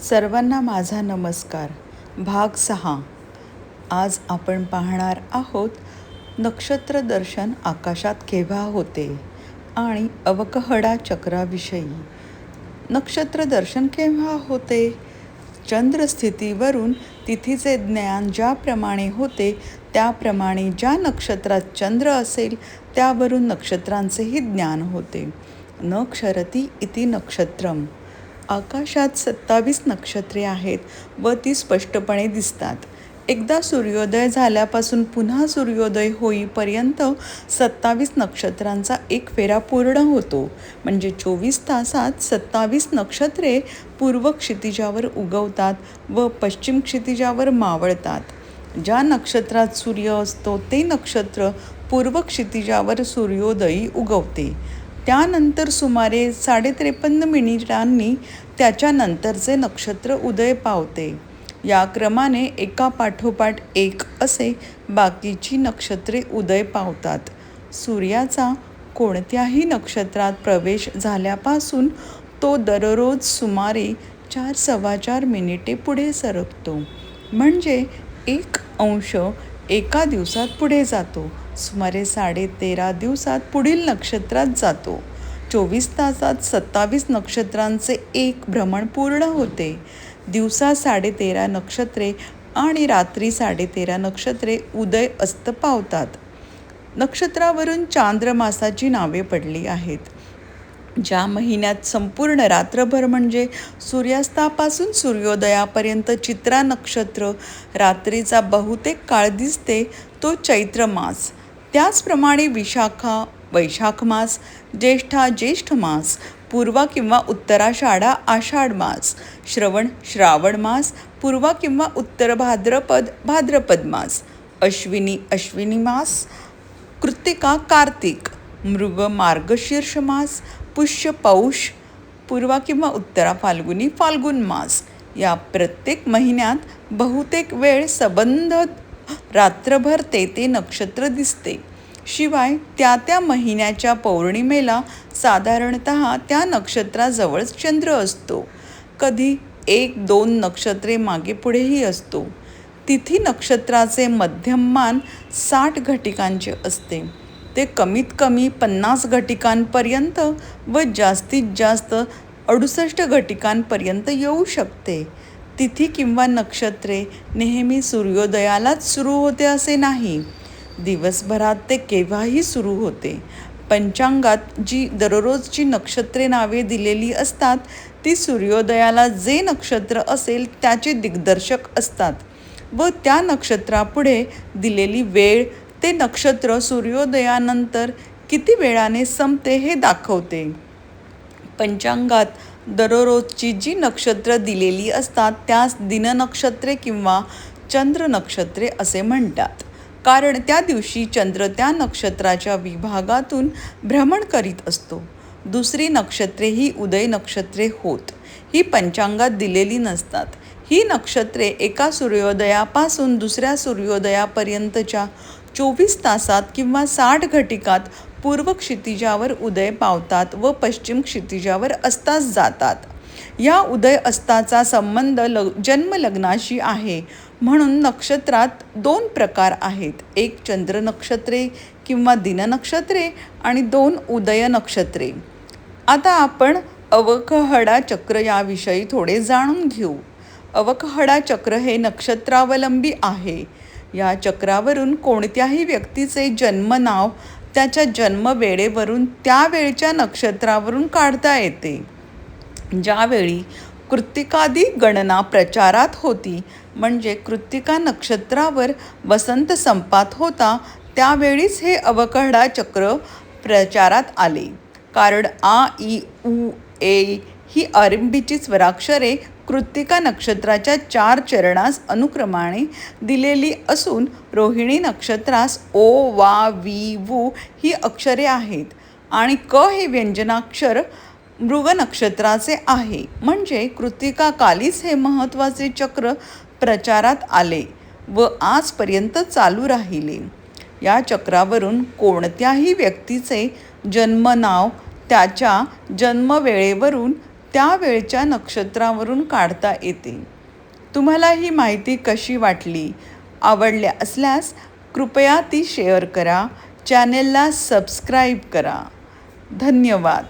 सर्वांना माझा नमस्कार. भाग 6. आज आपण पाहणार आहोत नक्षत्र दर्शन आकाशात केव्हा होते आणि अवकहडा चक्राविषयी. नक्षत्र दर्शन केव्हा होते? चंद्रस्थितीवरून तिथीचे ज्ञान ज्याप्रमाणे होते त्याप्रमाणे ज्या नक्षत्रात चंद्र असेल त्यावरून नक्षत्रांचेही ज्ञान होते. न क्षरती इति नक्षत्रम. आकाशात 27 नक्षत्रे आहेत व ती स्पष्टपणे दिसतात. एकदा सूर्योदय झाल्यापासून पुन्हा सूर्योदय होईपर्यंत 27 नक्षत्रांचा एक फेरा पूर्ण होतो. म्हणजे 24 तासात 27 नक्षत्रे पूर्व क्षितिजावर उगवतात व पश्चिम क्षितिजावर मावळतात. ज्या नक्षत्रात सूर्य असतो ते नक्षत्र पूर्व क्षितिजावर सूर्योदयी उगवते. त्यानंतर सुमारे 53.5 मिनिटांनी त्याच्यानंतरचे नक्षत्र उदय पावते. या क्रमाने एकापाठोपाठ एक असे बाकीची नक्षत्रे उदय पावतात. सूर्याचा कोणत्याही नक्षत्रात प्रवेश झाल्यापासून तो दररोज सुमारे 4-4.25 मिनिटे पुढे सरकतो. म्हणजे 1 अंश एका दिवसात पुढे जातो. सुमारे 13.5 दिवसात पुढील नक्षत्रात जातो. 24 तासात 27 नक्षत्रांचे एक भ्रमण पूर्ण होते. दिवसा 13.5 नक्षत्रे आणि रात्री 13.5 नक्षत्रे उदय अस्त पावतात. नक्षत्रावरून चांद्रमासाची नावे पडली आहेत. ज्या महिन्यात संपूर्ण रात्रभर म्हणजे सूर्यास्तापासून सूर्योदयापर्यंत चित्रा नक्षत्र रात्रीचा बहुतेक काळ दिसते तो चैत्र मास. त्याचप्रमाणे विशाखा वैशाख मास, ज्येष्ठा ज्येष्ठ मास, पूर्वा किंवा उत्तराषाढा आषाढ मास, श्रवण श्रावण मास, पूर्वा किंवा उत्तर भाद्रपद भाद्रपद मास, अश्विनी अश्विनी मास, कृत्तिका कार्तिक, मृग मार्गशीर्ष मास, पुष्य पौष, पूर्वा किंवा उत्तरा फाल्गुनी फाल्गुन मास. या प्रत्येक महिन्यात बहुतेक वेळ संबंध रात्रभर ते नक्षत्र दिसते. शिवाय त्या महिन्याच्या पौर्णिमेला साधारणतः त्या नक्षत्राजवळच चंद्र असतो. कधी 1-2 नक्षत्रे मागे पुढेही असतो. तिथी नक्षत्राचे मध्यममान 60 घटिकांचे असते. ते कमीत कमी 50 घटिकांपर्यंत व जास्तीत जास्त 68 घटिकांपर्यंत येऊ शकते. तिथी किंवा नक्षत्रे नेहमी सूर्योदयालाच सुरू होते असे नाही. दिवसभरात ते केव्हाही सुरू होते. पंचांगात जी दररोजची नक्षत्रे नावे दिलेली असतात ती सूर्योदयाला जे नक्षत्र असेल त्याचे दिग्दर्शक असतात व त्या नक्षत्रापुढे दिलेली वेळ ते नक्षत्र सूर्योदयानंतर किती वेळाने संपते हे दाखवते. पंचांगात दररोजची जी नक्षत्र दिलेली असतात त्यास दिननक्षत्रे किंवा चंद्र नक्षत्रे असे म्हणतात. कारण त्या दिवशी चंद्र त्या नक्षत्राच्या विभागातून भ्रमण करीत असतो. दुसरी नक्षत्रे ही उदय नक्षत्रे होत. ही पंचांगात दिलेली नसतात. ही नक्षत्रे एका सूर्योदयापासून दुसऱ्या सूर्योदयापर्यंतच्या 24 तासात किंवा 60 घटिकात पूर्व क्षितिजावर उदय पावतात व पश्चिम क्षितिजावर अस्तास जातात. या उदय अस्ताचा संबंध जन्मलग्नाशी आहे. म्हणून नक्षत्रात 2 प्रकार आहेत. एक चंद्र नक्षत्रे किंवा दिननक्षत्रे आणि 2 उदय नक्षत्रे. आता आपण अवकहडा चक्र याविषयी थोडे जाणून घेऊ. अवकहडा चक्र हे नक्षत्रावलंबी आहे. या चक्रावरून कोणत्याही व्यक्तीचे जन्मनाव त्याच्या जन्मवेळेवरून त्यावेळच्या नक्षत्रावरून काढता येते. ज्यावेळी कृत्तिकादी गणना प्रचारात होती म्हणजे कृत्तिका नक्षत्रावर वसंत संपात होता त्यावेळीच हे अवकहडा चक्र प्रचारात आले. कारण आ इ उ ए ही आरंभीची स्वराक्षरे कृत्तिका नक्षत्राच्या 4 चरणास अनुक्रमाने दिलेली असून रोहिणी नक्षत्रास ओ वा वी वू ही अक्षरे आहेत आणि क हे व्यंजनाक्षर मृग नक्षत्राचे आहे. म्हणजे कृत्तिका कालीच हे महत्त्वाचे चक्र प्रचारात आले व आजपर्यंत चालू राहिले. या चक्रावरून कोणत्याही व्यक्तीचे जन्मनाव त्याच्या जन्मवेळेवरून त्यावेळच्या नक्षत्रावरून काढता येते. तुम्हाला ही माहिती कशी वाटली? आवडल्या असल्यास कृपया ती शेअर करा. चॅनेलला सबस्क्राईब करा. धन्यवाद.